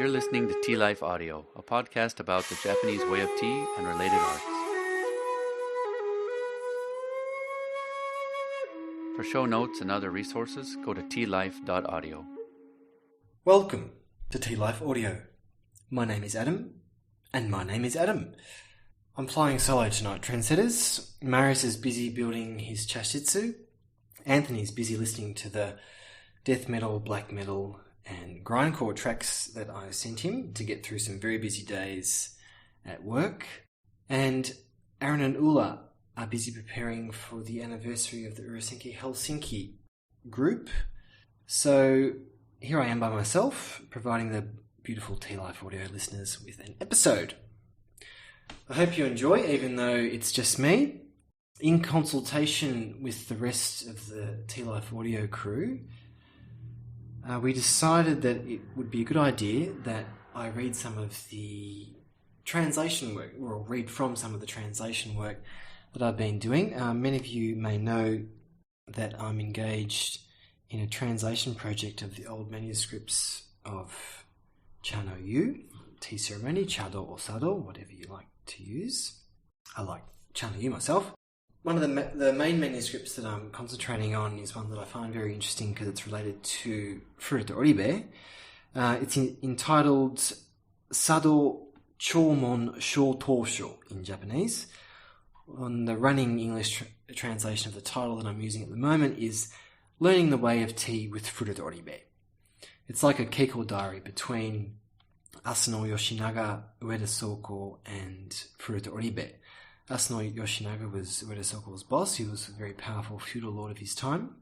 You're listening to TeaLife Audio, a podcast about the Japanese way of tea and related arts. For show notes and other resources, go to tealife.audio. Welcome to TeaLife Audio. My name is Adam, and my name is Adam. I'm flying solo tonight, trendsetters. Marius is busy building his chashitsu. Anthony's busy listening to the death metal, black metal, and grindcore tracks that I sent him to get through some very busy days at work. And Aaron and Ula are busy preparing for the anniversary of the Urasenki Helsinki group. So here I am by myself, providing the beautiful TeaLife Audio listeners with an episode. I hope you enjoy, even though it's just me. In consultation with the rest of the TeaLife Audio crew, we decided that it would be a good idea that I read some of the translation work, or read from some of the translation work that I've been doing. Many of you may know that I'm engaged in a translation project of the old manuscripts of Chanoyu, tea ceremony, chado or sado, whatever you like to use. I like Chanoyu myself. One of the main manuscripts that I'm concentrating on is one that I find very interesting because it's related to Furuta Oribe. It's entitled Sado Chomon Shotosho in Japanese. On the running English translation of the title that I'm using at the moment is Learning the Way of Tea with Furuta Oribe. It's like a keiko diary between Asano Yoshinaga, Ueda Soko, and Furuta Oribe. Asano Yoshinaga was Ueda Soko's boss. He was a very powerful feudal lord of his time.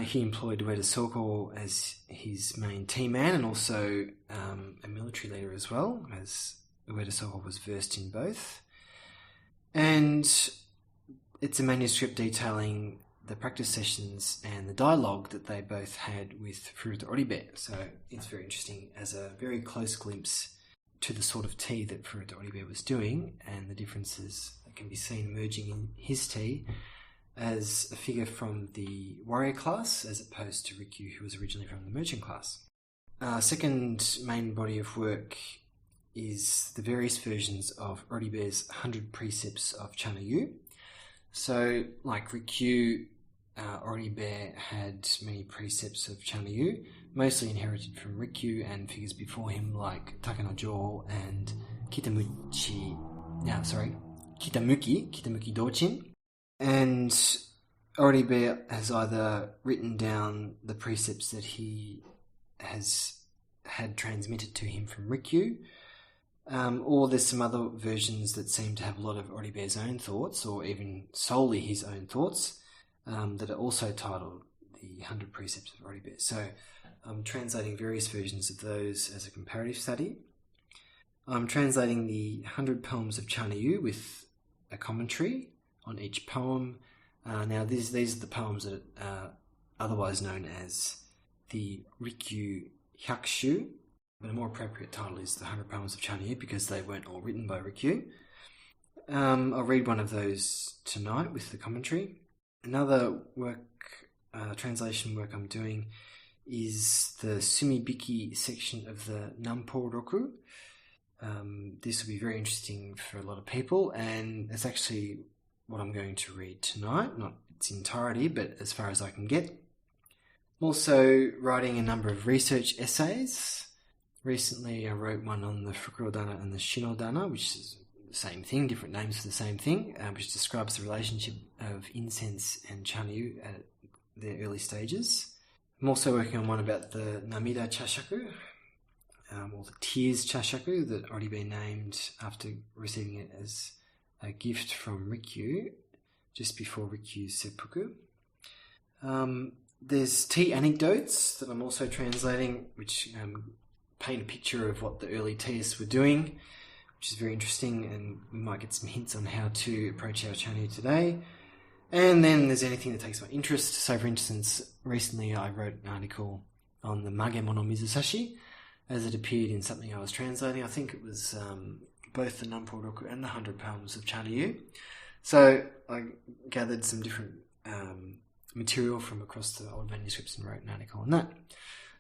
He employed Ueda Soko as his main tea man and also a military leader as well, as Ueda Soko was versed in both. And it's a manuscript detailing the practice sessions and the dialogue that they both had with Furuta Oribe. So it's very interesting as a very close glimpse to the sort of tea that Furuta Oribe was doing and the differences that can be seen emerging in his tea as a figure from the warrior class as opposed to Rikyu, who was originally from the merchant class. Second main body of work is the various versions of Oribe's 100 Precepts of Chanoyu. So, like Rikyu, Oribe had many precepts of Chanoyu, mostly inherited from Rikyu and figures before him like Takenojo and Kitamuki Dochin. And Oribe has either written down the precepts that he has had transmitted to him from Rikyu, or there's some other versions that seem to have a lot of Oribe's own thoughts, or even solely his own thoughts, that are also titled the 100 Precepts of Oribe. So I'm translating various versions of those as a comparative study. I'm translating the 100 Poems of Chanoyu with a commentary on each poem. Now these are the poems that are otherwise known as the Rikyu Hyakushu, but a more appropriate title is the 100 Poems of Chanoyu because they weren't all written by Rikyu. I'll read one of those tonight with the commentary. Another translation work I'm doing is the Sumibiki section of the Nanpou Roku. This will be very interesting for a lot of people, and it's actually what I'm going to read tonight, not its entirety, but as far as I can get. I'm also writing a number of research essays. Recently I wrote one on the Fukurodana and the Shinodana, which is the same thing, different names for the same thing, which describes the relationship of incense and Chanoyu at their early stages. I'm also working on one about the Namida Chashaku, or the Tears Chashaku, that Oribe named after receiving it as a gift from Rikyu, just before Rikyu's seppuku. There's tea anecdotes that I'm also translating, which paint a picture of what the early teists were doing, which is very interesting, and we might get some hints on how to approach our Chanoyu today. And then there's anything that takes my interest. So, for instance, recently I wrote an article on the Magemono Mizusashi, as it appeared in something I was translating. I think it was both the Nanpou Roku and the 100 Poems of Chanoyu. So I gathered some different material from across the old manuscripts and wrote an article on that.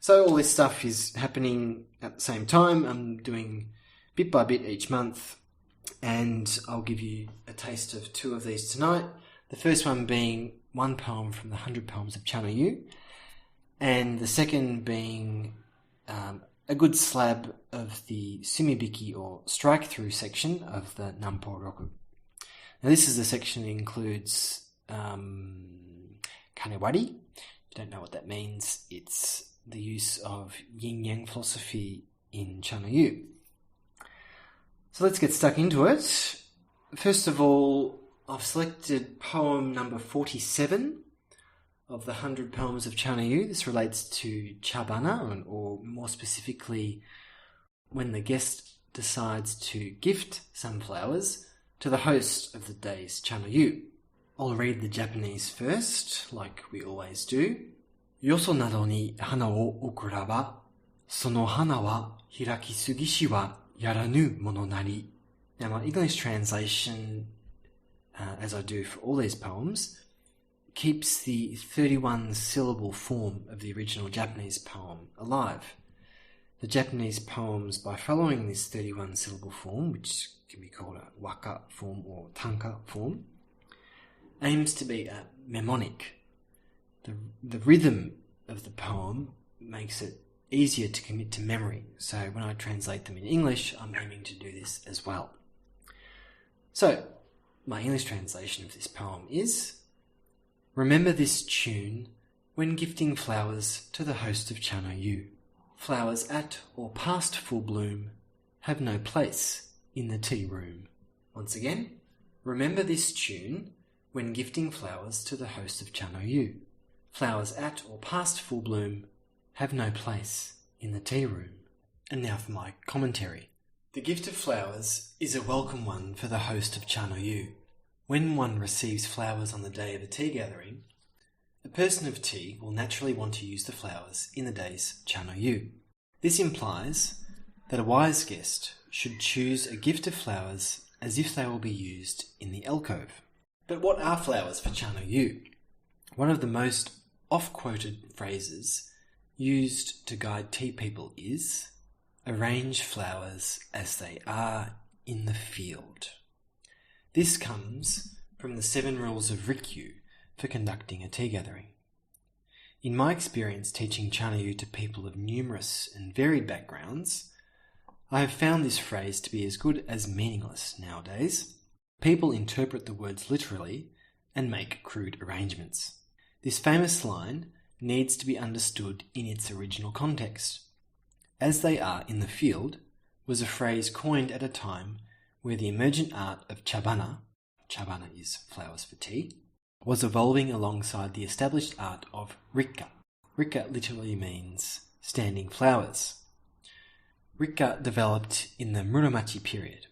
So all this stuff is happening at the same time. I'm doing bit by bit each month, and I'll give you a taste of 2 of these tonight. The first one being one poem from the 100 Poems of Chanoyu, and the second being a good slab of the sumibiki or strike-through section of the Nanpou roku. Now this is the section that includes kanewari. If you don't know what that means, it's the use of yin-yang philosophy in Chanoyu. So let's get stuck into it. First of all, I've selected poem number 47 of the 100 Poems of Chanoyu. This relates to chabana, or more specifically, when the guest decides to gift some flowers to the host of the day's Chanoyu. I'll read the Japanese first, like we always do. Yoso nado he hana o oku ba, sono hana wa hiraki sugishi wa yaranu mono nari. Now my English translation, as I do for all these poems, keeps the 31-syllable form of the original Japanese poem alive. The Japanese poems, by following this 31-syllable form, which can be called a waka form or tanka form, aims to be a mnemonic. The rhythm of the poem makes it easier to commit to memory, so when I translate them in English, I'm aiming to do this as well. So, my English translation of this poem is: remember this tune when gifting flowers to the host of Chanoyu. Flowers at or past full bloom have no place in the tea room. Once again, remember this tune when gifting flowers to the host of Chanoyu. Flowers at or past full bloom have no place in the tea room. And now for my commentary. The gift of flowers is a welcome one for the host of Chanoyu. When one receives flowers on the day of a tea gathering, the person of tea will naturally want to use the flowers in the day's Chanoyu. This implies that a wise guest should choose a gift of flowers as if they will be used in the alcove. But what are flowers for Chanoyu? One of the most oft-quoted phrases used to guide tea people is, arrange flowers as they are in the field. This comes from the 7 rules of Rikyu for conducting a tea gathering. In my experience teaching Chanoyu to people of numerous and varied backgrounds, I have found this phrase to be as good as meaningless nowadays. People interpret the words literally and make crude arrangements. This famous line needs to be understood in its original context. As they are in the field was a phrase coined at a time where the emergent art of chabana is flowers for tea, was evolving alongside the established art of rikka. Rikka literally means standing flowers. Rikka developed in the Muromachi period,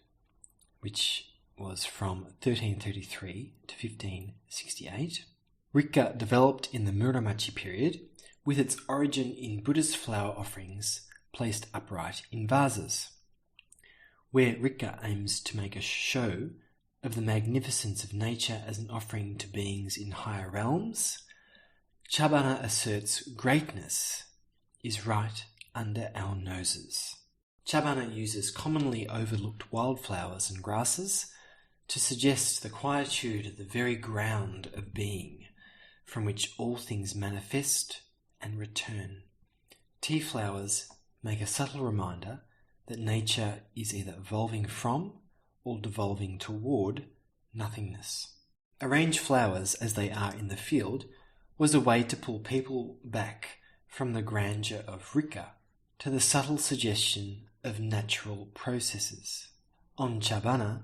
which was from 1333 to 1568. Rikka developed in the Muromachi period with its origin in Buddhist flower offerings placed upright in vases. Where Rikka aims to make a show of the magnificence of nature as an offering to beings in higher realms, Chabana asserts greatness is right under our noses. Chabana uses commonly overlooked wildflowers and grasses to suggest the quietude of the very ground of being, from which all things manifest and return. Tea flowers make a subtle reminder that nature is either evolving from or devolving toward nothingness. Arrange flowers as they are in the field was a way to pull people back from the grandeur of Rikka to the subtle suggestion of natural processes. On Chabana,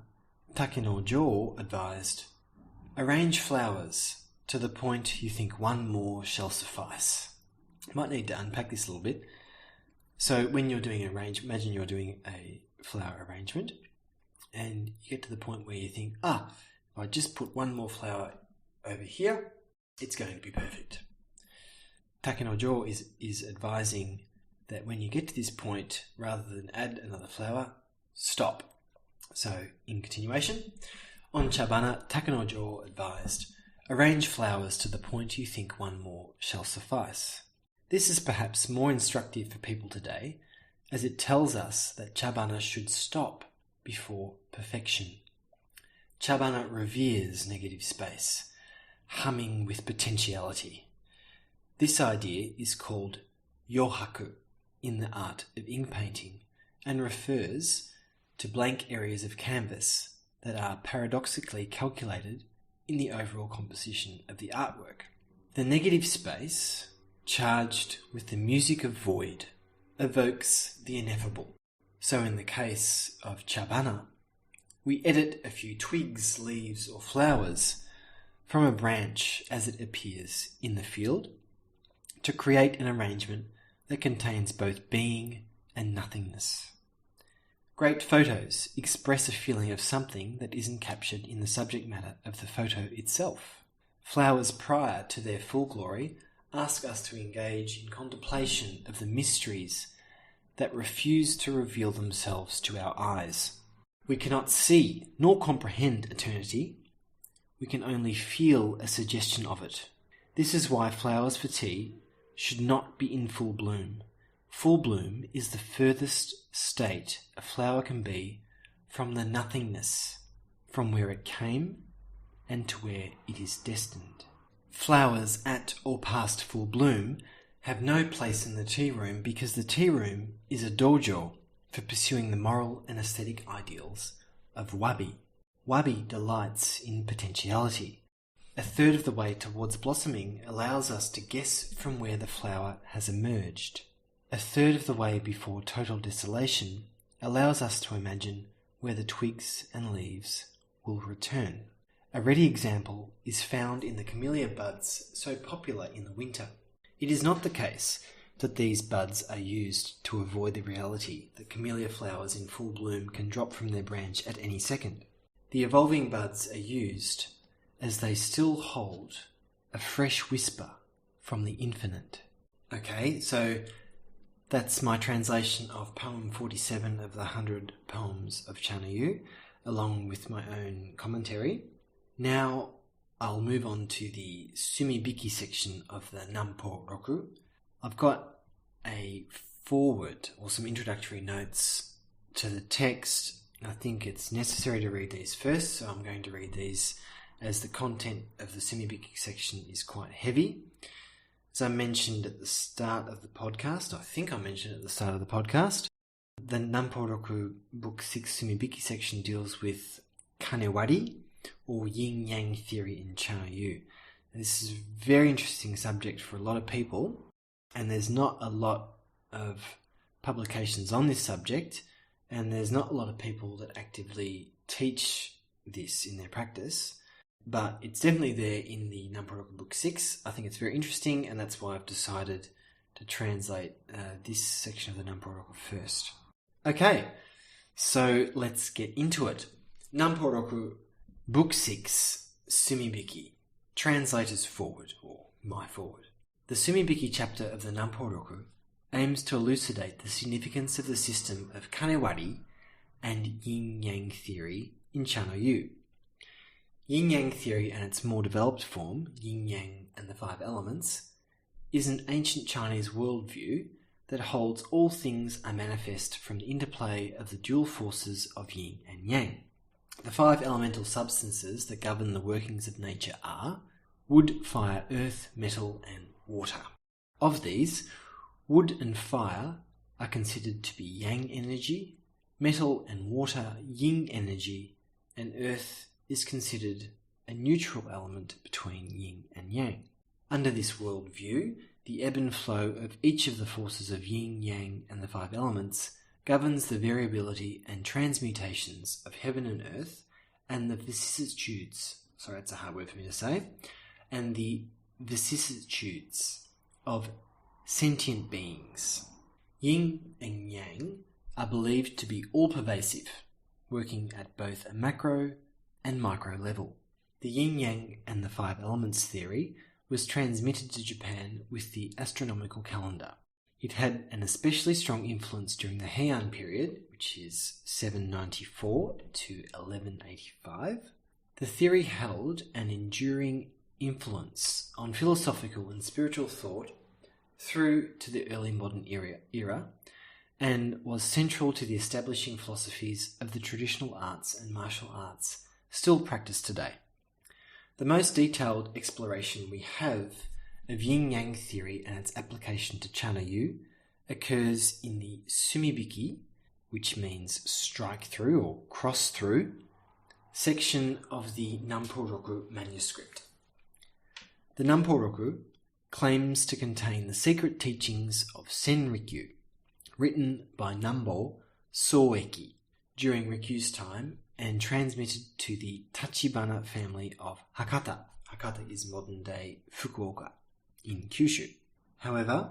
Takenojo advised, arrange flowers to the point you think one more shall suffice. Might need to unpack this a little bit. So when you're doing imagine you're doing a flower arrangement and you get to the point where you think, if I just put one more flower over here, it's going to be perfect. Takenojo is advising that when you get to this point, rather than add another flower, stop. So in continuation, on Chabana, Takenojo advised, arrange flowers to the point you think one more shall suffice. This is perhaps more instructive for people today, as it tells us that Chabana should stop before perfection. Chabana reveres negative space, humming with potentiality. This idea is called yohaku in the art of ink painting and refers to blank areas of canvas that are paradoxically calculated in the overall composition of the artwork. The negative space, charged with the music of void, evokes the ineffable. So in the case of Chabana, we edit a few twigs, leaves or flowers from a branch as it appears in the field to create an arrangement that contains both being and nothingness. Great photos express a feeling of something that isn't captured in the subject matter of the photo itself. Flowers prior to their full glory ask us to engage in contemplation of the mysteries that refuse to reveal themselves to our eyes. We cannot see nor comprehend eternity. We can only feel a suggestion of it. This is why flowers for tea should not be in full bloom. Full bloom is the furthest state a flower can be from the nothingness, from where it came and to where it is destined. Flowers at or past full bloom have no place in the tea room because the tea room is a dojo for pursuing the moral and aesthetic ideals of wabi. Wabi delights in potentiality. A third of the way towards blossoming allows us to guess from where the flower has emerged. A third of the way before total desolation allows us to imagine where the twigs and leaves will return. A ready example is found in the camellia buds so popular in the winter. It is not the case that these buds are used to avoid the reality that camellia flowers in full bloom can drop from their branch at any second. The evolving buds are used as they still hold a fresh whisper from the infinite. Okay, so that's my translation of poem 47 of the 100 poems of Chanoyu, along with my own commentary. Now I'll move on to the sumibiki section of the Nanpou Roku. I've got a foreword or some introductory notes to the text. I think it's necessary to read these first, so I'm going to read these as the content of the sumibiki section is quite heavy. As I mentioned at the start of the podcast, the Nanpou Roku Book 6 Sumibiki section deals with kanewari, or yin-yang theory in Chanoyu. This is a very interesting subject for a lot of people, and there's not a lot of publications on this subject, and there's not a lot of people that actively teach this in their practice. But it's definitely there in the Nanpou Roku Book 6. I think it's very interesting, and that's why I've decided to translate this section of the Nanpou Roku first. Okay, so let's get into it. Nanpou Roku Book 6, Sumibiki. Translator's foreword, or my foreword. The Sumibiki chapter of the Nanpou Roku aims to elucidate the significance of the system of kanewari and yin-yang theory in Chanoyu. Yin-yang theory and its more developed form, yin-yang and the 5 elements, is an ancient Chinese worldview that holds all things are manifest from the interplay of the dual forces of yin and yang. The 5 elemental substances that govern the workings of nature are wood, fire, earth, metal and water. Of these, wood and fire are considered to be yang energy, metal and water yin energy, and earth is considered a neutral element between yin and yang. Under this worldview, the ebb and flow of each of the forces of yin, yang, and the 5 elements governs the variability and transmutations of heaven and earth, and the vicissitudes, sorry, that's a hard word for me to say, and the vicissitudes of sentient beings. Yin and yang are believed to be all-pervasive, working at both a macro and micro level. The yin-yang and the 5 elements theory was transmitted to Japan with the astronomical calendar. It had an especially strong influence during the Heian period, which is 794 to 1185. The theory held an enduring influence on philosophical and spiritual thought through to the early modern era and was central to the establishing philosophies of the traditional arts and martial arts still practiced today. The most detailed exploration we have of yin-yang theory and its application to Chanoyu occurs in the sumibiki, which means strike through or cross through, section of the Nanpou manuscript. The Nanpou claims to contain the secret teachings of Sen Rikyu, written by Nambo Soeki during Rikyu's time and transmitted to the Tachibana family of Hakata. Hakata is modern-day Fukuoka in Kyushu. However,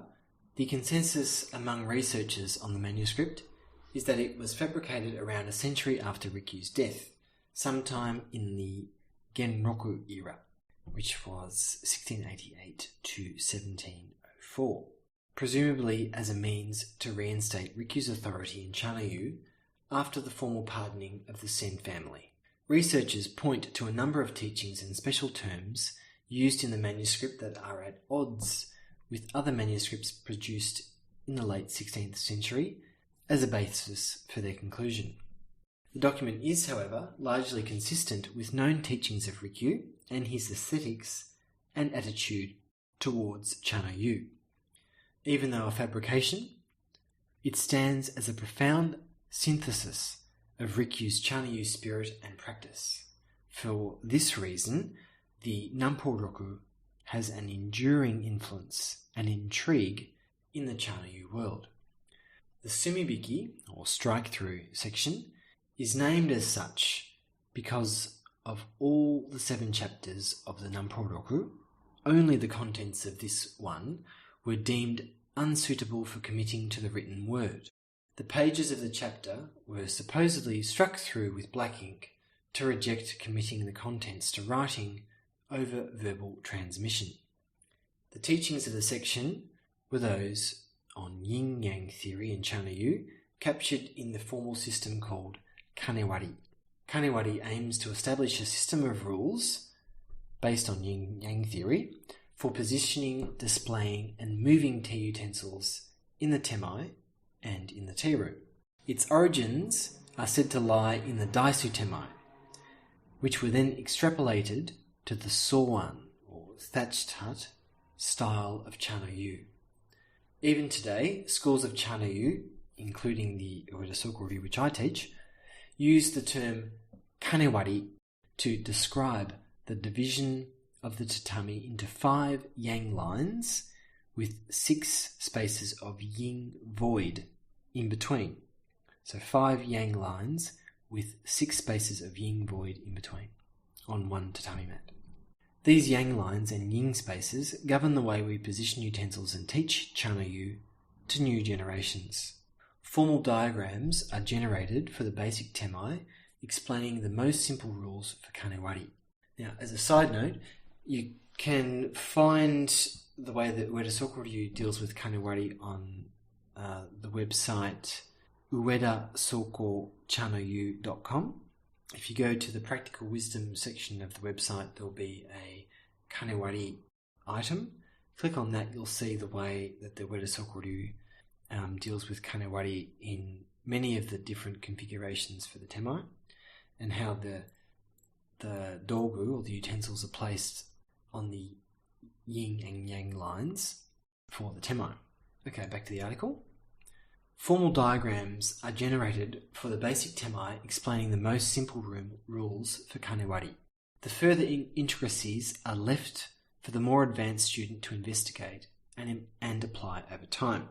the consensus among researchers on the manuscript is that it was fabricated around a century after Rikyu's death, sometime in the Genroku era, which was 1688 to 1704, presumably as a means to reinstate Rikyu's authority in Chanoyu after the formal pardoning of the Sen family. Researchers point to a number of teachings and special terms used in the manuscript that are at odds with other manuscripts produced in the late 16th century as a basis for their conclusion. The document is, however, largely consistent with known teachings of Rikyu and his aesthetics and attitude towards Chanoyu. Even though a fabrication, it stands as a profound synthesis of Rikyu's Chanoyu spirit and practice. For this reason, the Nanpou has an enduring influence and intrigue in the Chanoyu world. The sumibiki, or strike-through section, is named as such because of all the 7 chapters of the Nanpou, only the contents of this one were deemed unsuitable for committing to the written word. The pages of the chapter were supposedly struck through with black ink to reject committing the contents to writing over verbal transmission. The teachings of the section were those on yin-yang theory in Chanoyu, captured in the formal system called kanewari. Kanewari aims to establish a system of rules based on yin-yang theory for positioning, displaying and moving tea utensils in the temai and in the tea room. Its origins are said to lie in the daisu temai, which were then extrapolated to the sowan, or thatched hut, style of Chanoyu. Even today, schools of Chanoyu, including the Ueda which I teach, use the term kanewari to describe the division of the tatami into 5 yang lines with 6 spaces of yin void in between. So 5 yang lines with 6 spaces of yin void in between on one tatami mat. These yang lines and yin spaces govern the way we position utensils and teach Chanoyu to new generations. Formal diagrams are generated for the basic temai, explaining the most simple rules for kanewari. Now, as a side note, you can find the way that Ueda deals with kanewari on the website uedasoko-chanoyu.com. If you go to the practical wisdom section of the website, there'll be a kanewari item. Click on that, you'll see the way that the Ueda Sokoryu deals with kanewari in many of the different configurations for the temai, and how the dogu, or the utensils, are placed on the yin and yang lines for the temai. Okay, back to the article. Formal diagrams are generated for the basic temai, explaining the most simple rules for kanewari. The further intricacies are left for the more advanced student to investigate and apply over time.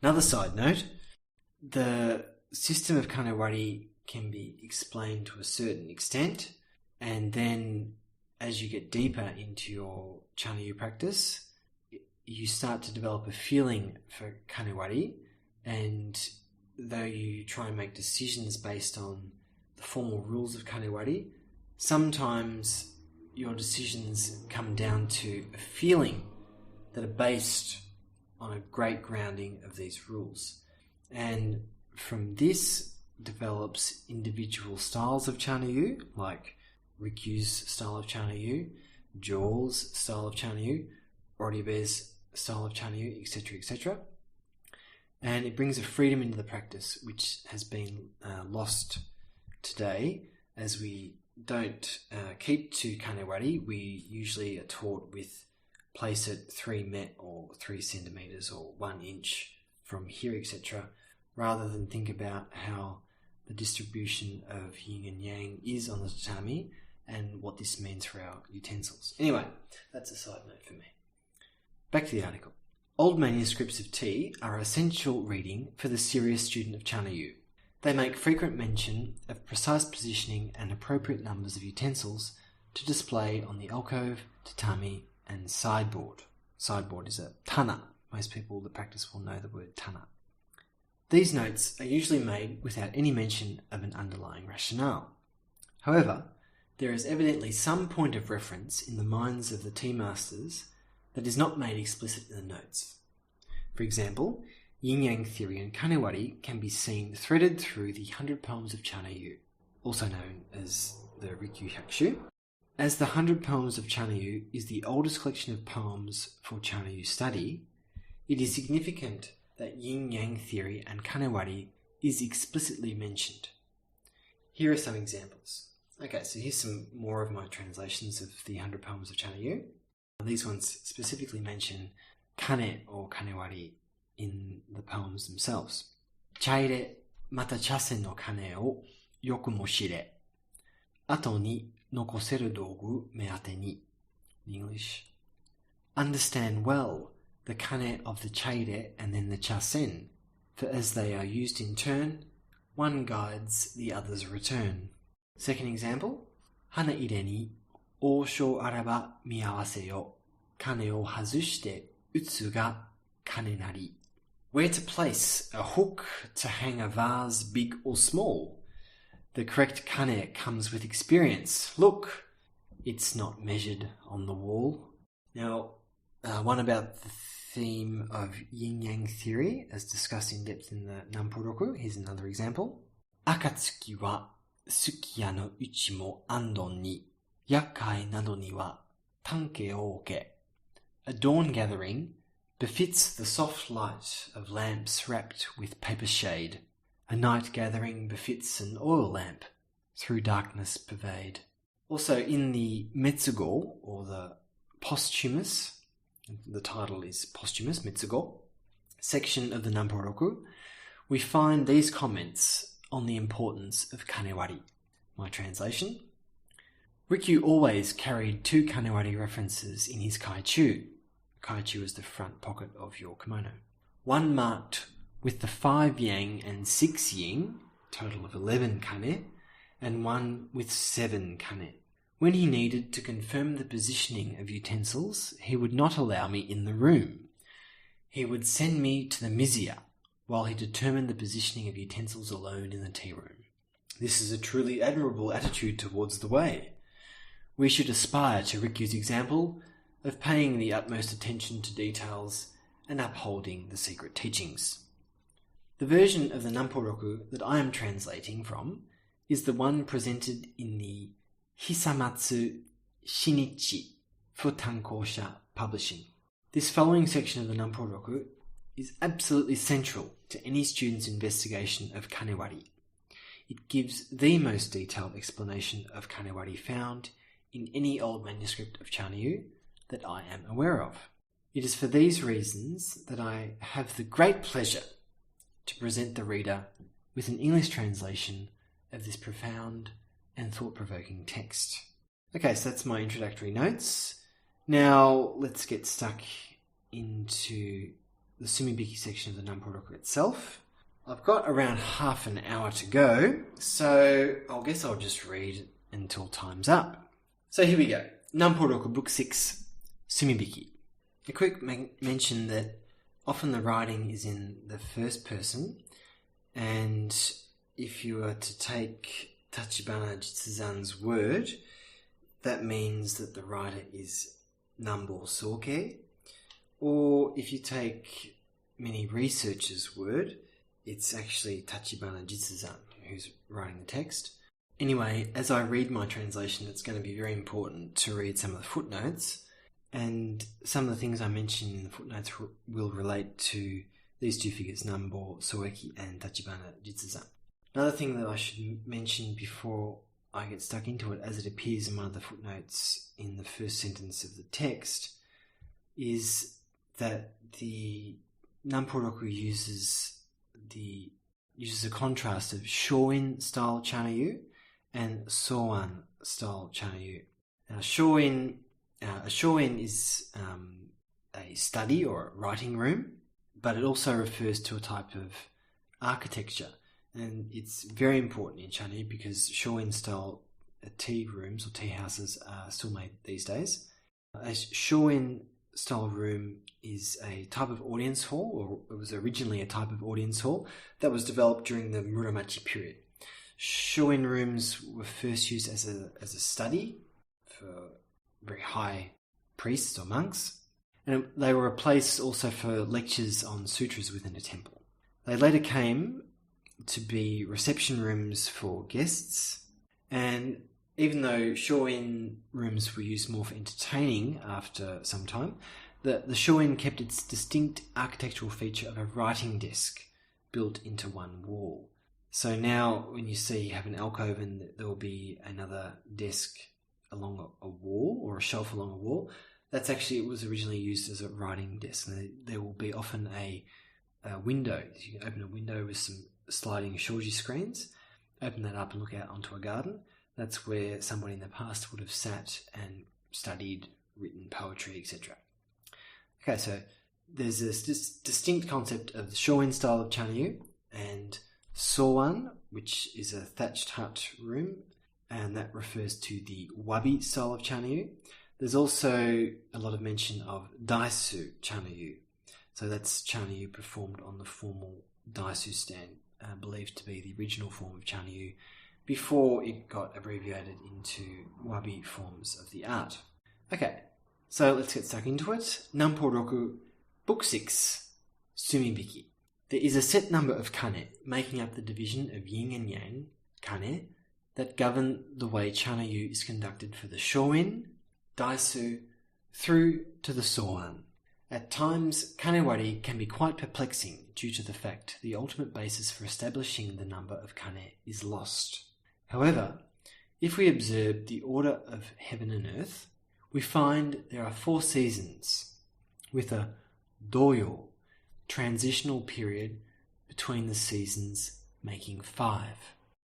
Another side note, the system of kanewari can be explained to a certain extent, and then as you get deeper into your Chanoyu practice, you start to develop a feeling for kanewari, and though you try and make decisions based on the formal rules of kanewari, sometimes your decisions come down to a feeling that are based on a great grounding of these rules. And from this develops individual styles of Chanoyu, like Rikyu's style of Chanoyu, Joel's style of Chanoyu, Oribe's style of Chanoyu, etc., etc. And it brings a freedom into the practice which has been lost today, as we don't keep to kanewari. We usually are taught with place it 3 met or 3 centimeters or 1 inch from here, etc., rather than think about how the distribution of yin and yang is on the tatami and what this means for our utensils. Anyway, that's a side note for me. Back to the article. Old manuscripts of tea are essential reading for the serious student of Chanoyu. They make frequent mention of precise positioning and appropriate numbers of utensils to display on the alcove, tatami, and sideboard. Sideboard is a tana. Most people that practice will know the word tana. These notes are usually made without any mention of an underlying rationale. However, there is evidently some point of reference in the minds of the tea masters that is not made explicit in the notes. For example, yin-yang theory and kanewari can be seen threaded through the 100 Poems of Chanoyu, also known as the Rikyu Hyakushu. As the 100 Poems of Chanoyu is the oldest collection of poems for Chanoyu study, it is significant that yin-yang theory and kanewari is explicitly mentioned. Here are some examples. Okay, so here's some more of my translations of the 100 Poems of Chanoyu. These ones specifically mention kane or kanewari in the poems themselves. Chaire mata chasen no kane o yoku mo shire. Ato ni nokoseru dogu meate ni. In English, understand well the kane of the chaire and then the chasen, for as they are used in turn, one guides the other's return. Second example, hana ire ni okuraba miyawase yo, kane o hazushite utsu ga kane nari. Where to place a hook to hang a vase, big or small? The correct kane comes with experience. Look, it's not measured on the wall. Now, one about the theme of yin-yang theory, as discussed in depth in the Nanpou roku. Here's another example. Akatsuki wa sukiya no uchi mo andon ni, yakai nado ni wa tanke o oke. A dawn gathering befits the soft light of lamps wrapped with paper shade. A night gathering befits an oil lamp, through darkness pervade. Also in the Metsugo, or the posthumous, the title is posthumous, Metsugo, section of the Nanpou roku, we find these comments on the importance of kanewari. My translation. Rikyu always carried 2 kanewari references in his kaichu. Kaichu is the front pocket of your kimono. One marked with the 5 yang and 6 yin, total of 11 kane, and one with 7 kane. When he needed to confirm the positioning of utensils, he would not allow me in the room. He would send me to the mizuya, while he determined the positioning of utensils alone in the tea room. This is a truly admirable attitude towards the way. We should aspire to Rikyu's example of paying the utmost attention to details and upholding the secret teachings. The version of the Nanpou roku that I am translating from is the one presented in the Hisamatsu Shinichi for Tankosha Publishing. This following section of the Nanpou roku is absolutely central to any student's investigation of kanewari. It gives the most detailed explanation of kanewari found in any old manuscript of Chanoyu that I am aware of. It is for these reasons that I have the great pleasure to present the reader with an English translation of this profound and thought-provoking text. Okay, so that's my introductory notes. Now let's get stuck into the sumibiki section of the Nanpou roku itself. I've got around half an hour to go, so I guess I'll just read until time's up. So here we go. Nanpou roku book 6, sumibiki. A quick mention that often the writing is in the first person, and if you were to take Tachibana Jitsuzan's word, that means that the writer is Nanbo Soke, or if you take many researchers' word, it's actually Tachibana Jitsuzan who's writing the text. Anyway, as I read my translation, it's going to be very important to read some of the footnotes, And some of the things I mentioned in the footnotes will relate to these two figures, Nanpou, Soeki, and Tachibana Jitsuzan. Another thing that I should mention before I get stuck into it, as it appears in one of the footnotes in the first sentence of the text, is that the Nanpou Roku uses a contrast of Shoin style Chanoyu and Soan style Chanoyu. Now, a shoin is a study or a writing room, but it also refers to a type of architecture. And it's very important in Chanoyu because shoin style tea rooms or tea houses are still made these days. A shoin style room is a type of audience hall, or it was originally a type of audience hall that was developed during the Muromachi period. Shoin rooms were first used as a study for very high priests or monks, and they were a place also for lectures on sutras within a temple. They later came to be reception rooms for guests, and even though shoin rooms were used more for entertaining after some time, the shoin kept its distinct architectural feature of a writing desk built into one wall. So now when you have an alcove and there will be another desk along a wall or a shelf along a wall, it was originally used as a writing desk. And there will be often a window. You can open a window with some sliding shoji screens, open that up and look out onto a garden. That's where somebody in the past would have sat and studied, written poetry, etc. Okay, so there's this distinct concept of the Shoin style of Chanoyu and Soan, which is a thatched hut room, and that refers to the Wabi style of Chanoyu. There's also a lot of mention of Daisu Chanoyu. So that's Chanoyu performed on the formal Daisu stand, believed to be the original form of Chanoyu before it got abbreviated into Wabi forms of the art. Okay, so let's get stuck into it. Nanpou Roku, Book 6, Sumibiki. There is a set number of kane making up the division of yin and yang, kane, that govern the way Chanoyu is conducted for the Shoin, Daisu, through to the Soan. At times, kanewari can be quite perplexing due to the fact the ultimate basis for establishing the number of kane is lost. However, if we observe the order of heaven and earth, we find there are 4 seasons, with a doyo, transitional period between the seasons, making 5.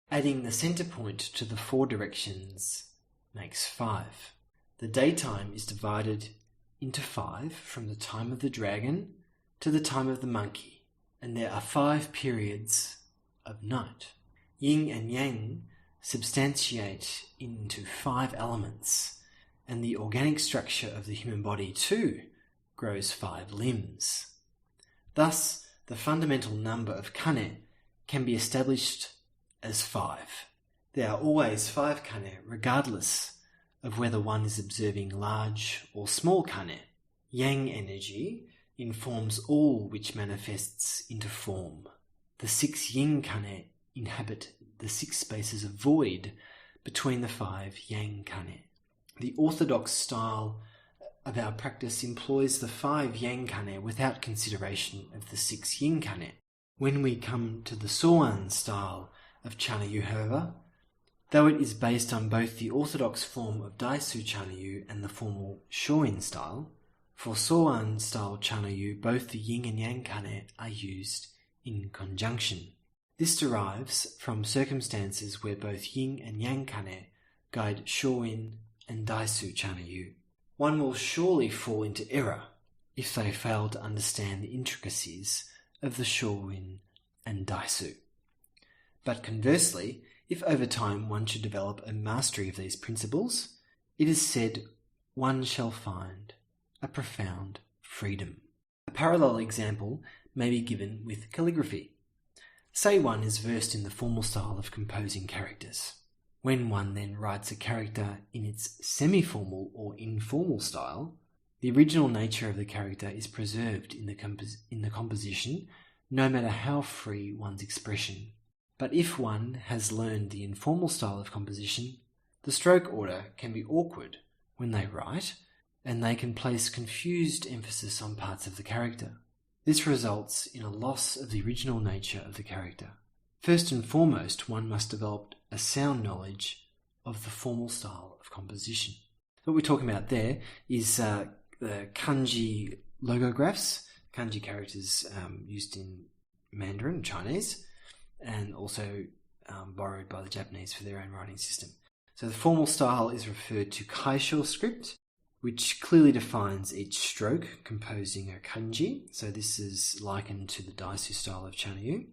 Adding the center point to the 4 directions makes 5. The daytime is divided into 5 from the time of the dragon to the time of the monkey, and there are 5 periods of night. Yin and yang substantiate into 5 elements, and the organic structure of the human body too grows 5 limbs. Thus, the fundamental number of kane can be established as 5. There are always 5 kane regardless of whether one is observing large or small kane. Yang energy informs all which manifests into form. The 6 yin kane inhabit the 6 spaces of void between the 5 yang kane. The orthodox style of our practice employs the 5 yang kane without consideration of the 6 yin kane. When we come to the Soan style of Chanoyu, however, though it is based on both the orthodox form of Daisu Chanoyu and the formal Shoin style, for Soan style Chanoyu both the yin and yang kane are used in conjunction. This derives from circumstances where both yin and yang kane guide Shoin and Daisu Chanoyu. One will surely fall into error if they fail to understand the intricacies of the Shoin and Daisu. But conversely, if over time one should develop a mastery of these principles, it is said one shall find a profound freedom. A parallel example may be given with calligraphy. Say one is versed in the formal style of composing characters. When one then writes a character in its semi-formal or informal style, the original nature of the character is preserved in the composition, no matter how free one's expression. But if one has learned the informal style of composition, the stroke order can be awkward when they write, and they can place confused emphasis on parts of the character. This results in a loss of the original nature of the character. First and foremost, one must develop a sound knowledge of the formal style of composition. What we're talking about there is the kanji logographs, kanji characters used in Mandarin, Chinese, and also borrowed by the Japanese for their own writing system. So the formal style is referred to kaisho script, which clearly defines each stroke composing a kanji. So this is likened to the daisu style of Chanoyu.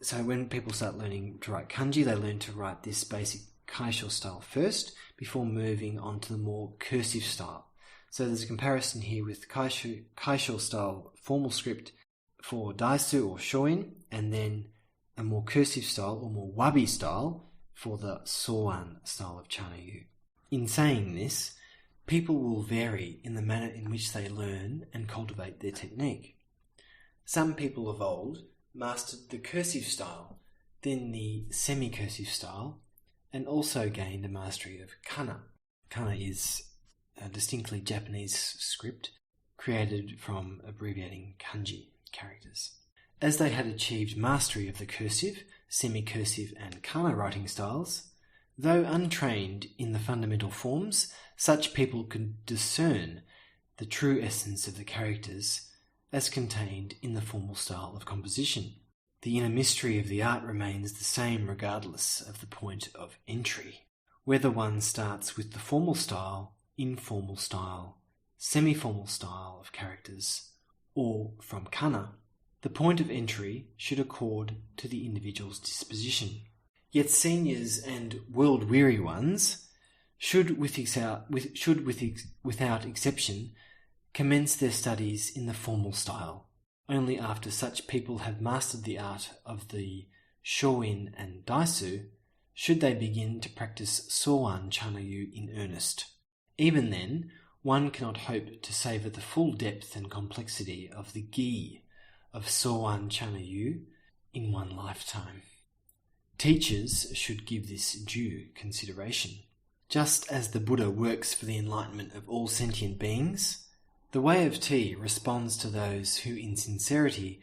So when people start learning to write kanji, they learn to write this basic kaisho style first before moving on to the more cursive style. So there's a comparison here with kaisho style formal script for daisu or shoin, and then a more cursive style or more wabi style for the soan style of Chanoyu. In saying this, people will vary in the manner in which they learn and cultivate their technique. Some people of old mastered the cursive style, then the semi-cursive style, and also gained a mastery of kana. Kana is a distinctly Japanese script created from abbreviating kanji characters. As they had achieved mastery of the cursive, semi-cursive and kana writing styles, though untrained in the fundamental forms, such people could discern the true essence of the characters as contained in the formal style of composition. The inner mystery of the art remains the same regardless of the point of entry, whether one starts with the formal style, informal style, semi-formal style of characters, or from kana. The point of entry should accord to the individual's disposition. Yet seniors and world-weary ones should, without exception, commence their studies in the formal style. Only after such people have mastered the art of the shoin and daisu should they begin to practice soan chanoyu in earnest. Even then, one cannot hope to savour the full depth and complexity of the gi of soan chanoyu in one lifetime. Teachers should give this due consideration. Just as the Buddha works for the enlightenment of all sentient beings, the way of tea responds to those who in sincerity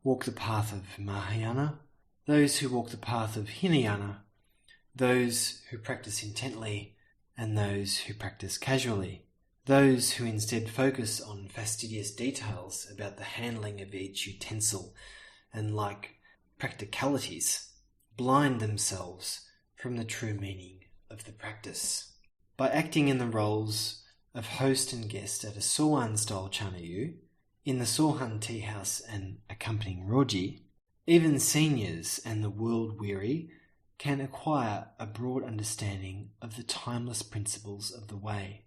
walk the path of Mahayana, those who walk the path of Hinayana, those who practice intently, and those who practice casually, those who instead focus on fastidious details about the handling of each utensil and like practicalities, blind themselves from the true meaning of the practice. By acting in the roles of host and guest at a soan-style chanoyu, in the Sohan tea house and accompanying roji, even seniors and the world-weary can acquire a broad understanding of the timeless principles of the way.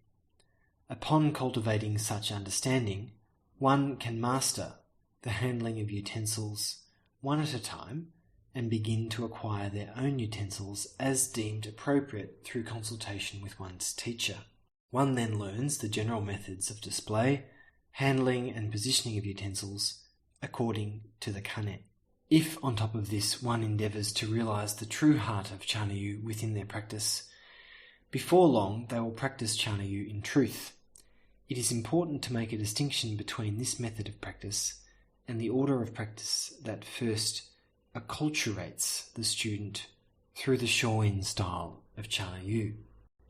Upon cultivating such understanding, one can master the handling of utensils one at a time and begin to acquire their own utensils as deemed appropriate through consultation with one's teacher. One then learns the general methods of display, handling and positioning of utensils according to the kane. If on top of this one endeavours to realise the true heart of Chanoyu within their practice, before long they will practice Chanoyu in truth. It is important to make a distinction between this method of practice and the order of practice that first acculturates the student through the shoin style of Chanoyu.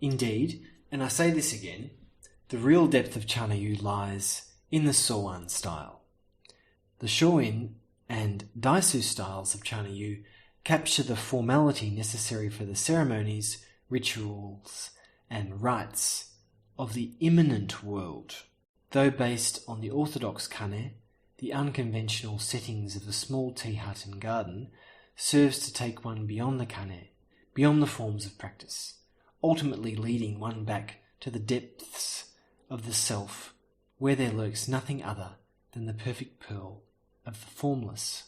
Indeed, and I say this again, the real depth of Chanoyu lies in the soan style. The shoin and daisu styles of Chanoyu capture the formality necessary for the ceremonies, rituals, and rites of the immanent world. Though based on the orthodox kane, the unconventional settings of a small tea hut and garden serves to take one beyond the kane, beyond the forms of practice, ultimately leading one back to the depths of the self, where there lurks nothing other than the perfect pearl of the formless.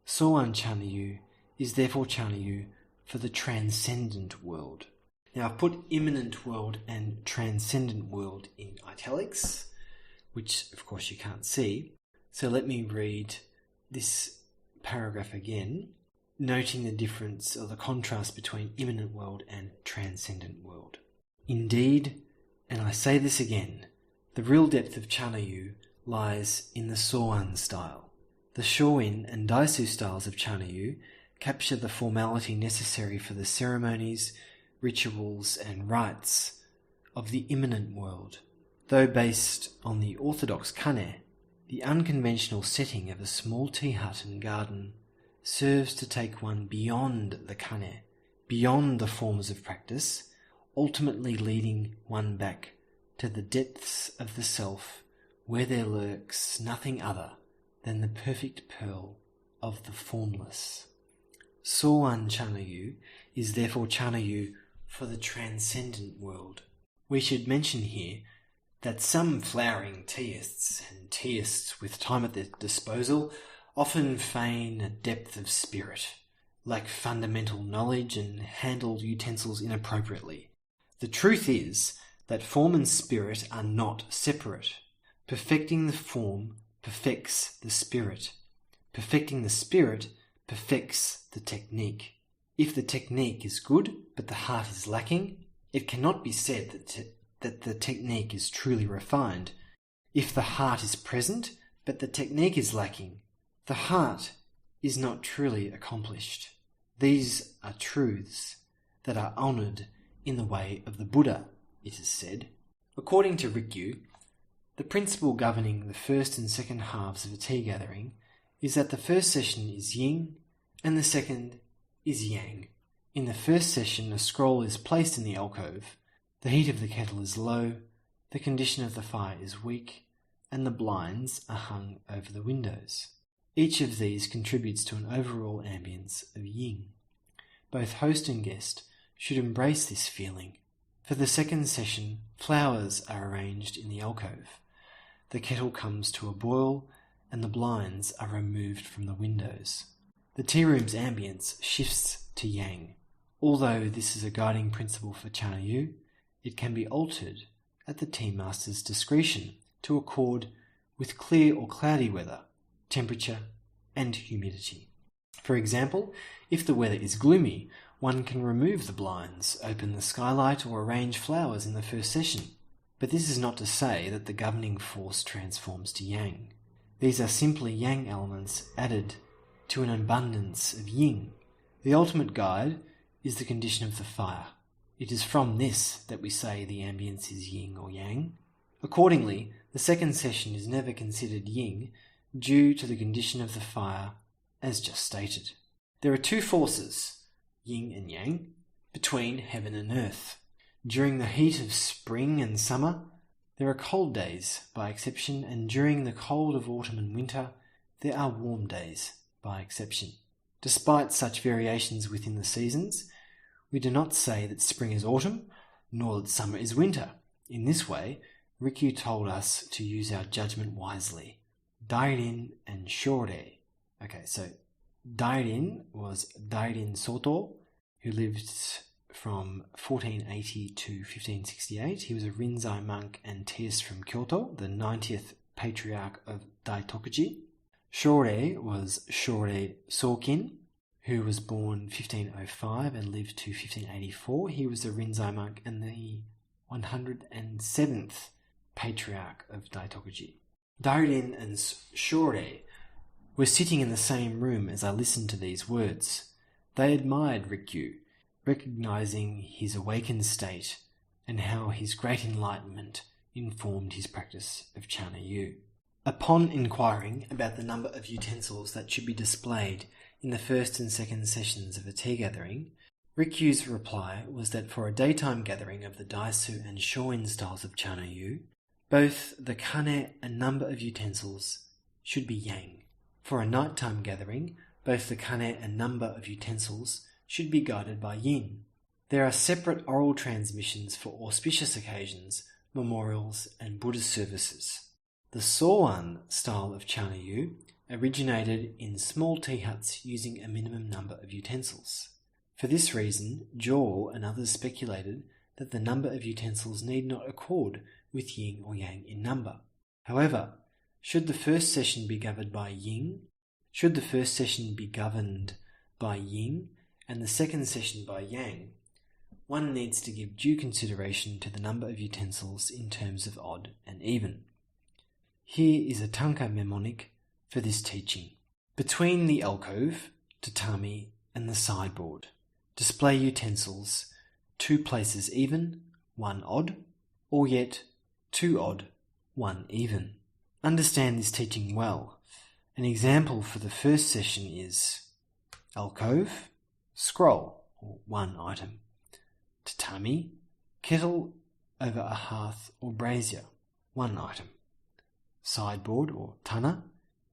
Soan Chanoyu is therefore Chanoyu for the transcendent world. Now I've put immanent world and transcendent world in italics, which of course you can't see. So let me read this paragraph again, noting the difference or the contrast between immanent world and transcendent world. Indeed, and I say this again, The real depth of Chanoyu lies in the Soan style. The Shoin and Daisu styles of Chanoyu capture the formality necessary for the ceremonies, rituals, and rites of the immanent world. Though based on the orthodox kane, the unconventional setting of a small tea hut and garden serves to take one beyond the kane, beyond the forms of practice, ultimately leading one back to the depths of the self, where there lurks nothing other than the perfect pearl of the formless. Soan Chanoyu is therefore Chanoyu for the transcendent world. We should mention here that some flowering teists and teists with time at their disposal often feign a depth of spirit, lack fundamental knowledge, and handle utensils inappropriately. The truth is that form and spirit are not separate. Perfecting the form perfects the spirit. Perfecting the spirit perfects the technique. If the technique is good but the heart is lacking, it cannot be said that the technique is truly refined. If the heart is present but the technique is lacking, the heart is not truly accomplished. These are truths that are honoured in the way of the Buddha, it is said. According to Rikyu, the principle governing the first and second halves of a tea gathering is that the first session is yin and the second is yang. In the first session, a scroll is placed in the alcove, the heat of the kettle is low, the condition of the fire is weak, and the blinds are hung over the windows. Each of these contributes to an overall ambience of yin. Both host and guest should embrace this feeling. For the second session, flowers are arranged in the alcove. The kettle comes to a boil and the blinds are removed from the windows. The tea room's ambience shifts to yang. Although this is a guiding principle for Chanoyu, it can be altered at the tea master's discretion to accord with clear or cloudy weather, temperature, and humidity. For example, if the weather is gloomy, one can remove the blinds, open the skylight, or arrange flowers in the first session. But this is not to say that the governing force transforms to yang. These are simply yang elements added to an abundance of yin. The ultimate guide is the condition of the fire. It is from this that we say the ambience is yin or yang. Accordingly, the second session is never considered yin due to the condition of the fire as just stated. There are two forces, yin and yang, between heaven and earth. During the heat of spring and summer, there are cold days by exception, and during the cold of autumn and winter, there are warm days by exception. Despite such variations within the seasons, we do not say that spring is autumn, nor that summer is winter. In this way, Rikyu told us to use our judgment wisely. Dairin and Shorei. Okay, so Dairin was Dairin Soto, who lived from 1480 to 1568. He was a Rinzai monk and teist from Kyoto, the 90th patriarch of Daitokuji. Shorei was Shorei Sokin, who was born 1505 and lived to 1584. He was a Rinzai monk and the 107th patriarch of Daitokuji. Dairin and Shorei were sitting in the same room as I listened to these words. They admired Rikyu, recognizing his awakened state and how his great enlightenment informed his practice of Chanoyu. Upon inquiring about the number of utensils that should be displayed in the first and second sessions of a tea gathering, Rikyu's reply was that for a daytime gathering of the Daisu and Shoin styles of Chanoyu, both the kane and number of utensils should be yang. For a nighttime gathering, both the kane and number of utensils should be guided by yin. There are separate oral transmissions for auspicious occasions, memorials, and Buddhist services. The Soan style of Chanoyu originated in small tea huts using a minimum number of utensils. For this reason, Joel and others speculated that the number of utensils need not accord with yin or yang in number. However, should the first session be governed by yin, and the second session by yang, one needs to give due consideration to the number of utensils in terms of odd and even. Here is a tanka mnemonic for this teaching. Between the alcove, tatami, and the sideboard, display utensils 2 places even, 1 odd, or yet 2 odd, 1 even. Understand this teaching well. An example for the first session is alcove, scroll, or 1 item. Tatami, kettle over a hearth or brazier, 1 item. Sideboard or tana,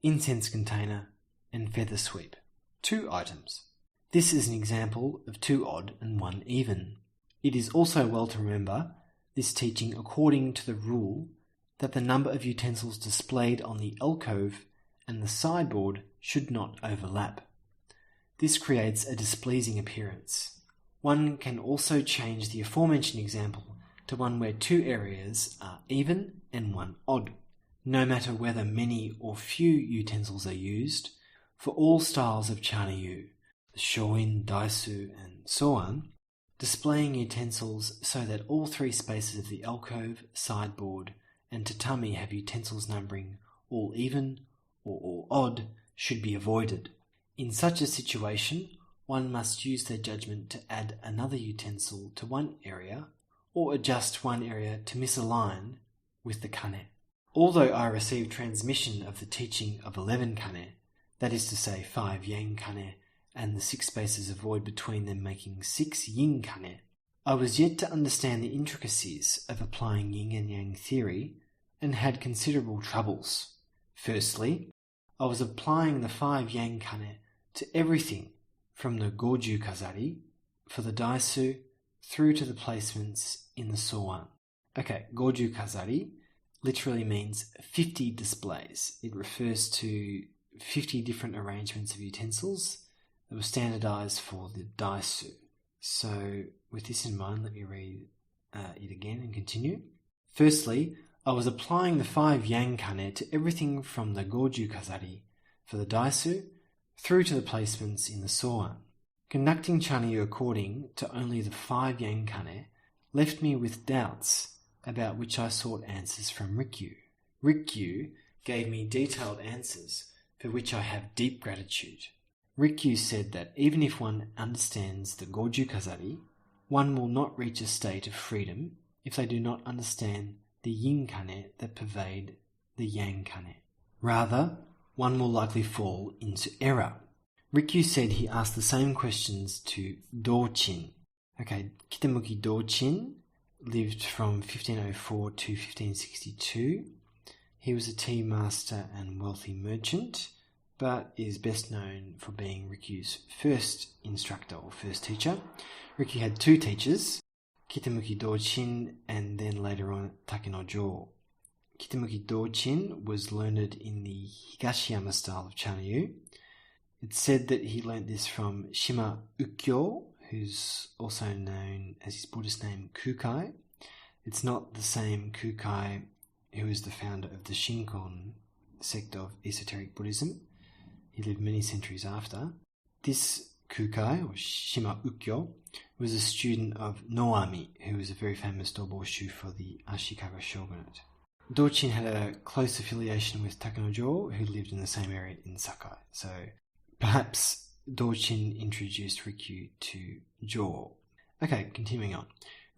incense container, and feather sweep, 2 items. This is an example of 2 odd and 1 even. It is also well to remember this teaching according to the rule that the number of utensils displayed on the alcove and the sideboard should not overlap. This creates a displeasing appearance. One can also change the aforementioned example to one where 2 areas are even and 1 odd. No matter whether many or few utensils are used, for all styles of Chanoyu, the shoin, daisu, and so on, displaying utensils so that all 3 spaces of the alcove, sideboard, and tatami have utensils numbering all even or all odd should be avoided. In such a situation, one must use their judgment to add another utensil to one area or adjust one area to misalign with the kane. Although I received transmission of the teaching of 11 kane, that is to say 5 yang kane, and the 6 spaces of void between them making 6 yin kane, I was yet to understand the intricacies of applying yin and yang theory and had considerable troubles. Firstly, I was applying the 5 yang kane to everything from the goju kazari for the daisu through to the placements in the soan. Okay, goju kazari literally means 50 displays. It refers to 50 different arrangements of utensils that were standardized for the daisu. So with this in mind, let me read it again and continue. Firstly, I was applying the 5 yang kane to everything from the goju kazari for the daisu through to the placements in the soan. Conducting Chanoyu according to only the 5 yang kane left me with doubts about which I sought answers from Rikyu. Rikyu gave me detailed answers for which I have deep gratitude. Rikyu said that even if one understands the goju kazari, one will not reach a state of freedom if they do not understand the yin kane that pervade the yang kane. Rather, one will likely fall into error. Rikyu said he asked the same questions to Dochin. Okay, Kitamuki Dochin lived from 1504 to 1562. He was a tea master and wealthy merchant, but is best known for being Rikyu's first instructor or first teacher. Rikyu had 2 teachers, Kitamuki Dochin and then later on Takenojo. Kitamuki Dochin was learned in the Higashiyama style of Chanoyu. It's said that he learnt this from Shima Ukkyo, who's also known as his Buddhist name Kukai. It's not the same Kukai who is the founder of the Shinkon sect of esoteric Buddhism. He lived many centuries after. This Kukai, or Shima Ukkyo, was a student of Noami, who was a very famous Doboshu for the Ashikaga shogunate. Dochin had a close affiliation with Takenojo, who lived in the same area in Sakai. So perhaps Dochin introduced Rikyu to Jo. Okay, continuing on.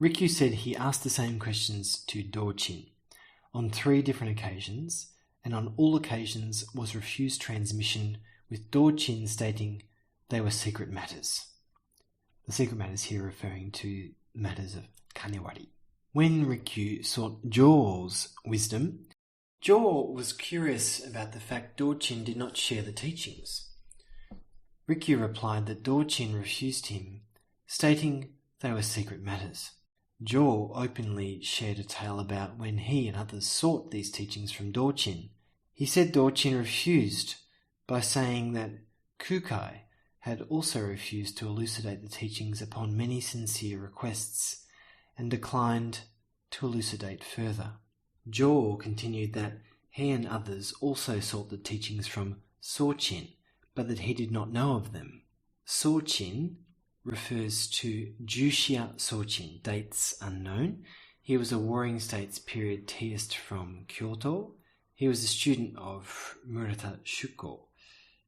Rikyu said he asked the same questions to Dochin on 3 different occasions, and on all occasions was refused transmission, with Dochin stating they were secret matters. The secret matters here referring to matters of kanewari. When Rikyu sought Jo's wisdom, Jo was curious about the fact Dochin did not share the teachings. Rikyu replied that Dochin refused him, stating they were secret matters. Jo openly shared a tale about when he and others sought these teachings from Dochin. He said Dochin refused by saying that Kukai had also refused to elucidate the teachings upon many sincere requests and declined to elucidate further. Jo continued that he and others also sought the teachings from Sochin, but that he did not know of them. Sochin refers to Jushia Sochin, dates unknown. He was a Warring States period teaist from Kyoto. He was a student of Murata Shuko,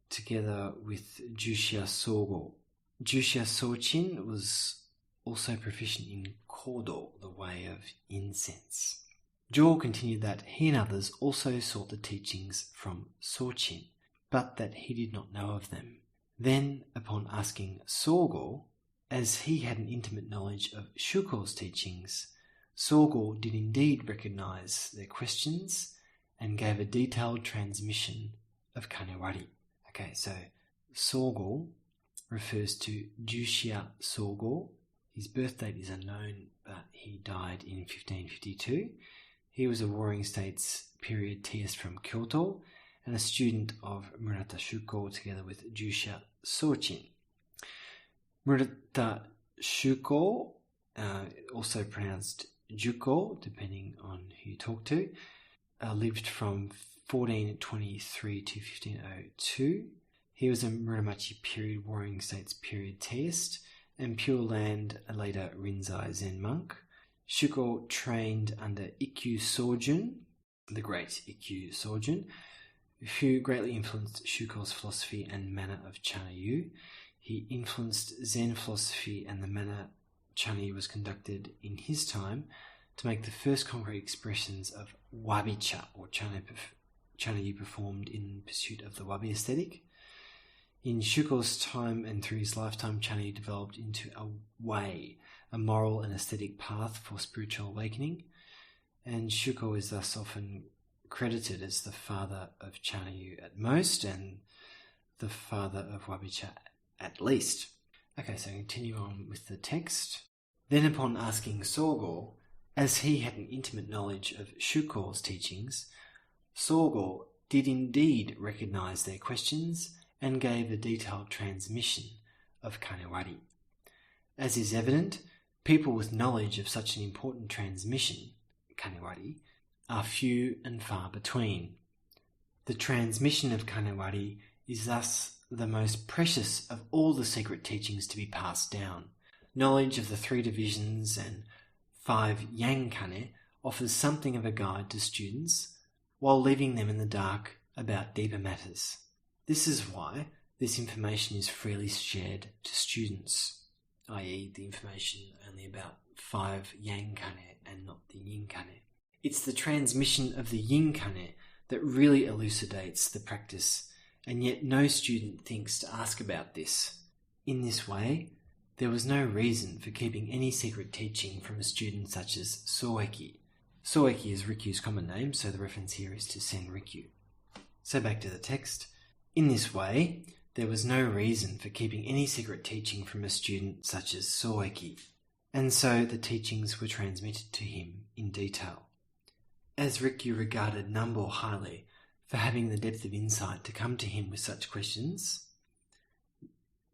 together with Jushia Sogo. Jushia Sochin was also proficient in kodo, the way of incense. Jo continued that he and others also sought the teachings from Sochin, but that he did not know of them. Then, upon asking Sogo, as he had an intimate knowledge of Shuko's teachings, Sogo did indeed recognize their questions and gave a detailed transmission of kanewari. Okay, so Sogo refers to Jushia Sogo. His birth date is unknown, but he died in 1552. He was a Warring States period teaist from Kyoto and a student of Murata Shuko together with Jushia Sochin. Murata Shuko, also pronounced Juko, depending on who you talk to, lived from 1423 to 1502. He was a Muromachi period Warring States period teaist and Pure Land, a later Rinzai Zen monk. Shuko trained under Ikkyu Sojun, the great Ikkyu Sojun, who greatly influenced Shuko's philosophy and manner of Chanoyu. He influenced Zen philosophy and the manner Chanoyu was conducted in his time to make the first concrete expressions of wabi-cha, or Chanoyu performed in pursuit of the wabi aesthetic. In Shuko's time and through his lifetime, Chanoyu developed into a way, a moral and aesthetic path for spiritual awakening, and Shuko is thus often credited as the father of Chanoyu at most, and the father of wabi-cha at least. Okay, so continue on with the text. Then upon asking Sogo, as he had an intimate knowledge of Shuko's teachings, Sogo did indeed recognize their questions and gave a detailed transmission of kanewari. As is evident, people with knowledge of such an important transmission, kanewari, are few and far between. The transmission of kanewari is thus the most precious of all the secret teachings to be passed down. Knowledge of the 3 divisions and 5 yang kane offers something of a guide to students, while leaving them in the dark about deeper matters. This is why this information is freely shared to students, i.e. the information only about 5 yang kane and not the yin kane. It's the transmission of the yin kane that really elucidates the practice, and yet no student thinks to ask about this. In this way, there was no reason for keeping any secret teaching from a student such as Soeki. Soeki is Rikyu's common name, so the reference here is to Sen Rikyu. So back to the text. In this way, there was no reason for keeping any secret teaching from a student such as Soeki, and so the teachings were transmitted to him in detail. As Rikyu regarded Nanpou highly for having the depth of insight to come to him with such questions,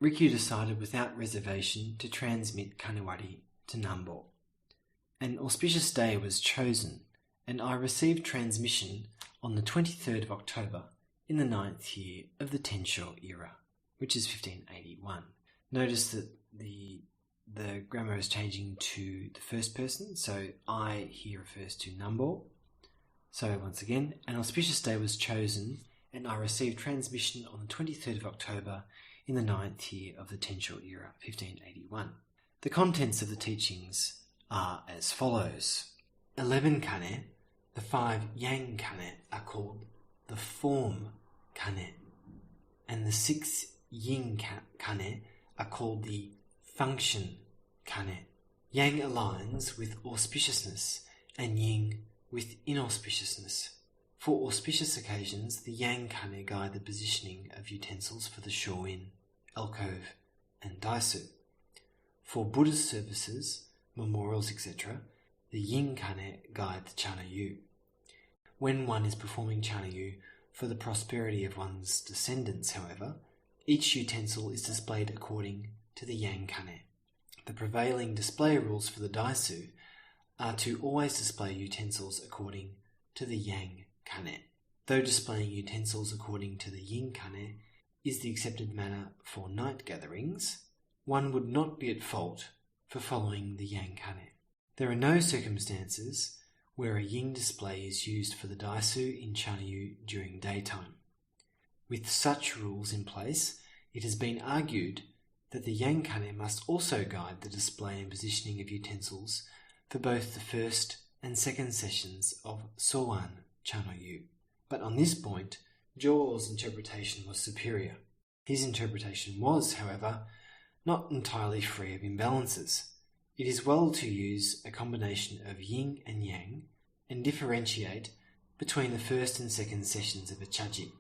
Rikyu decided without reservation to transmit kanewari to Nanpou. An auspicious day was chosen, and I received transmission on the 23rd of October in the 9th year of the Tensho era, which is 1581. Notice that the grammar is changing to the first person, so I here refers to Nanpou. So once again, an auspicious day was chosen, and I received transmission on the 23rd of October in the 9th year of the Tensho era, 1581. The contents of the teachings are as follows. 11 kane, the 5 yang kane, are called the form kane, and the 6 yin kane are called the function kane. Yang aligns with auspiciousness and yin with inauspiciousness. For auspicious occasions, the yang kane guide the positioning of utensils for the shoin, alcove, and daisu. For Buddhist services, memorials, etc., the yin kane guide the chanoyu. When one is performing chanoyu for the prosperity of one's descendants, however, each utensil is displayed according to the yang kane. The prevailing display rules for the daisu are to always display utensils according to the yang kane. Though displaying utensils according to the yin kane is the accepted manner for night gatherings, one would not be at fault for following the yang kane. There are no circumstances where a yin display is used for the daisu in Chanoyu during daytime. With such rules in place, it has been argued that the yang kane must also guide the display and positioning of utensils for both the first and second sessions of Soan Chanoyu. But on this point, Jo's interpretation was superior. His interpretation was, however, not entirely free of imbalances. It is well to use a combination of yin and yang and differentiate between the first and second sessions of a chaji.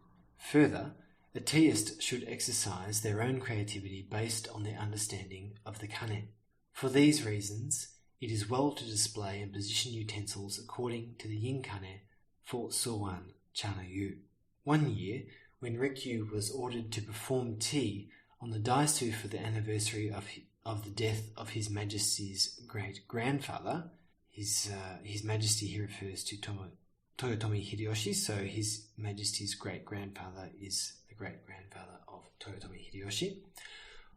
Further, a teaist should exercise their own creativity based on their understanding of the kane. For these reasons, it is well to display and position utensils according to the yin kane for Soan Chanoyu. One year, when Rikyu was ordered to perform tea on the daisu for the anniversary of the death of His Majesty's great-grandfather, His Majesty here refers to Toyotomi Hideyoshi, so His Majesty's great-grandfather is the great-grandfather of Toyotomi Hideyoshi.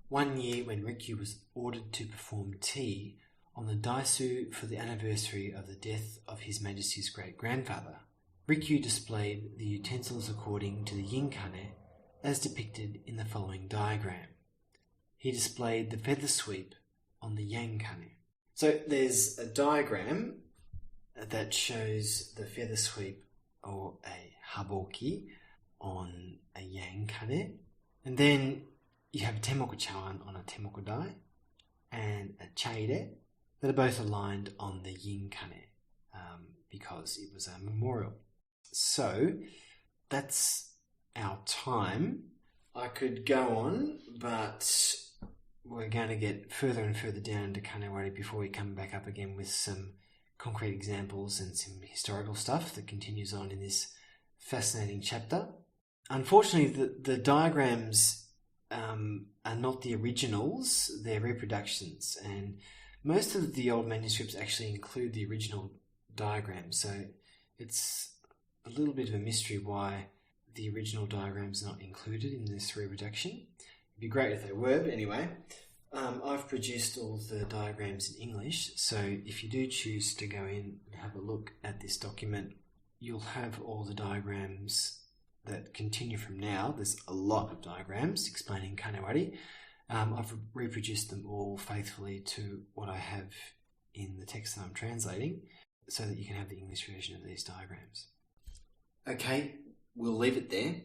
One year when Rikyu was ordered to perform tea on the daisu for the anniversary of the death of His Majesty's great-grandfather, Rikyu displayed the utensils according to the yin kane as depicted in the following diagram. He displayed the feather sweep on the yang kane. So there's a diagram that shows the feather sweep or a haboki on a yang kane, and then you have a temoku chawan on a temoku dai and a chaire that are both aligned on the yin kane because it was a memorial. So that's our time. I could go on, but we're going to get further and further down into kanewari before we come back up again with some concrete examples and some historical stuff that continues on in this fascinating chapter. Unfortunately, the diagrams are not the originals, they're reproductions, and most of the old manuscripts actually include the original diagram, so it's a little bit of a mystery why the original diagram's not included in this reproduction. It'd be great if they were, but anyway, I've produced all the diagrams in English, so if you do choose to go in and have a look at this document, you'll have all the diagrams that continue from now. There's a lot of diagrams explaining kanewari. I've reproduced them all faithfully to what I have in the text that I'm translating so that you can have the English version of these diagrams. Okay, we'll leave it there.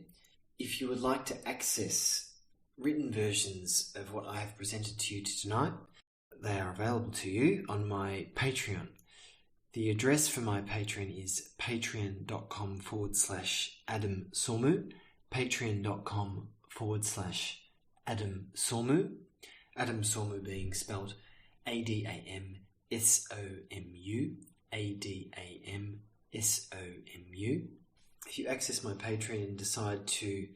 If you would like to access written versions of what I have presented to you tonight, they are available to you on my Patreon. The address for my Patreon is patreon.com/Adam Sormu, patreon.com/Adam Sormu, Adam Sormu being spelled ADAMSOMU, ADAMSOMU. If you access my Patreon and decide to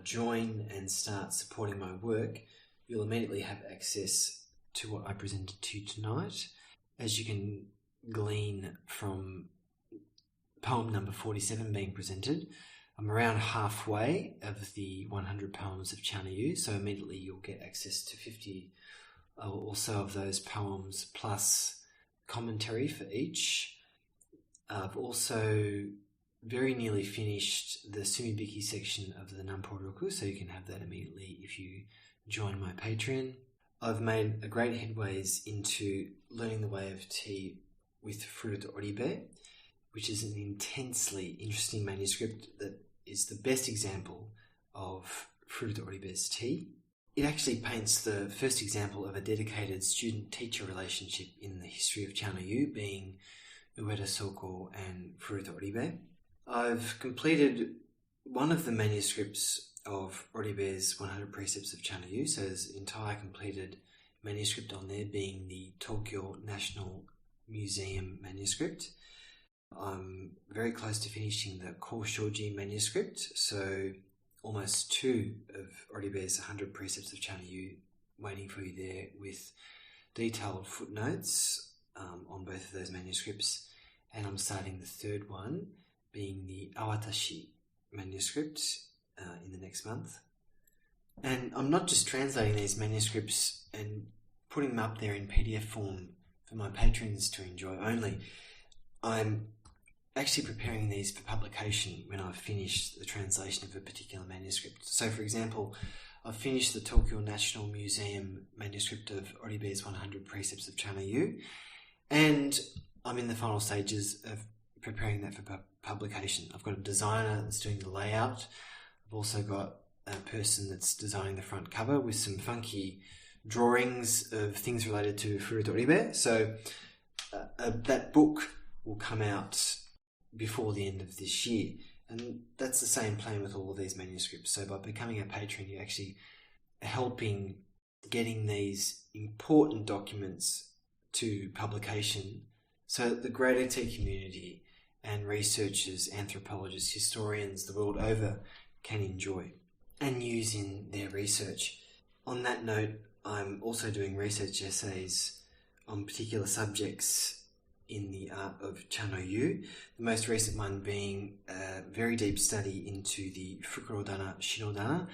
join and start supporting my work, you'll immediately have access to what I presented to you tonight. As you can glean from poem number 47 being presented, I'm around halfway of the 100 poems of Chanoyu, so immediately you'll get access to 50 or so of those poems plus commentary for each. I've also very nearly finished the Sumibiki section of the Nanpou, so you can have that immediately if you join my Patreon. I've made a great headways into learning the way of tea with Furuta Oribe, which is an intensely interesting manuscript that is the best example of Furuta Oribe's tea. It actually paints the first example of a dedicated student-teacher relationship in the history of Chanoyu, being Ueda Soko and Furuta Oribe. I've completed one of the manuscripts of Oribe's 100 Precepts of Chanoyu, so there's an entire completed manuscript on there, being the Tokyo National Museum manuscript. I'm very close to finishing the Koshoji manuscript, so almost 2 of Oribe's 100 Precepts of Chanoyu waiting for you there with detailed footnotes on both of those manuscripts. And I'm starting the third one, being the Awatashi manuscript in the next month. And I'm not just translating these manuscripts and putting them up there in PDF form for my patrons to enjoy only. I'm actually preparing these for publication when I've finished the translation of a particular manuscript. So, for example, I've finished the Tokyo National Museum manuscript of Oribe's 100 Precepts of Chanoyu, and I'm in the final stages of preparing that for publication. I've got a designer that's doing the layout. I've also got a person that's designing the front cover with some funky drawings of things related to Furuto Oribe. So that book will come out before the end of this year. And that's the same plan with all of these manuscripts. So by becoming a patron, you're actually helping getting these important documents to publication so that the greater tea community and researchers, anthropologists, historians the world over can enjoy and use in their research. On that note, I'm also doing research essays on particular subjects in the art of Chanoyu, the most recent one being a very deep study into the fukurodana, shinodana.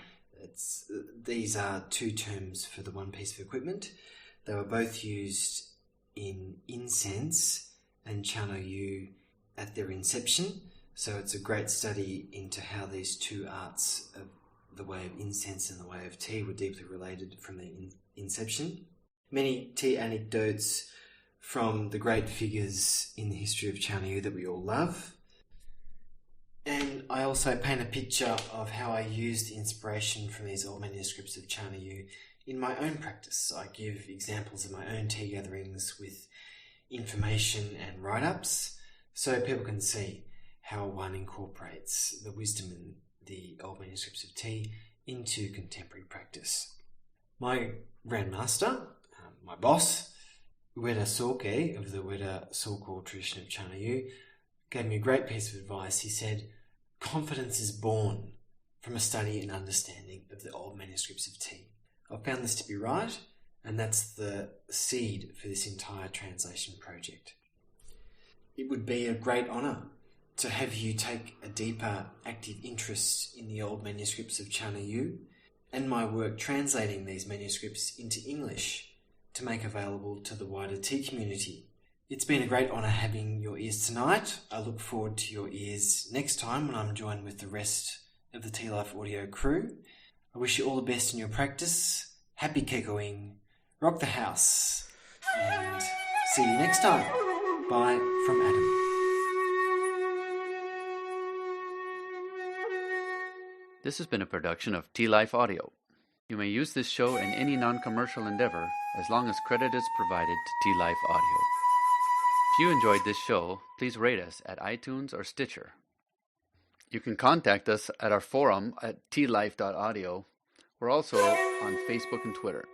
These are two terms for the one piece of equipment. They were both used in incense and Chanoyu at their inception, so it's a great study into how these two arts of the way of incense and the way of tea were deeply related from their inception. Many tea anecdotes from the great figures in the history of Chanoyu that we all love. And I also paint a picture of how I use the inspiration from these old manuscripts of Chanoyu in my own practice. I give examples of my own tea gatherings with information and write-ups so people can see how one incorporates the wisdom in the old manuscripts of tea into contemporary practice. My grandmaster, my boss, Ueda Soke of the Ueda Soko tradition of Chanoyu, gave me a great piece of advice. He said, confidence is born from a study and understanding of the old manuscripts of tea. I've found this to be right, and that's the seed for this entire translation project. It would be a great honour to have you take a deeper, active interest in the old manuscripts of Chanoyu and my work translating these manuscripts into English to make available to the wider tea community. It's been a great honour having your ears tonight. I look forward to your ears next time when I'm joined with the rest of the TeaLife audio crew. I wish you all the best in your practice. Happy keikoing, rock the house, and see you next time. Bye from Adam. This has been a production of TeaLife Audio. You may use this show in any non-commercial endeavor as long as credit is provided to TeaLife Audio. If you enjoyed this show, please rate us at iTunes or Stitcher. You can contact us at our forum at tealife.audio. We're also on Facebook and Twitter.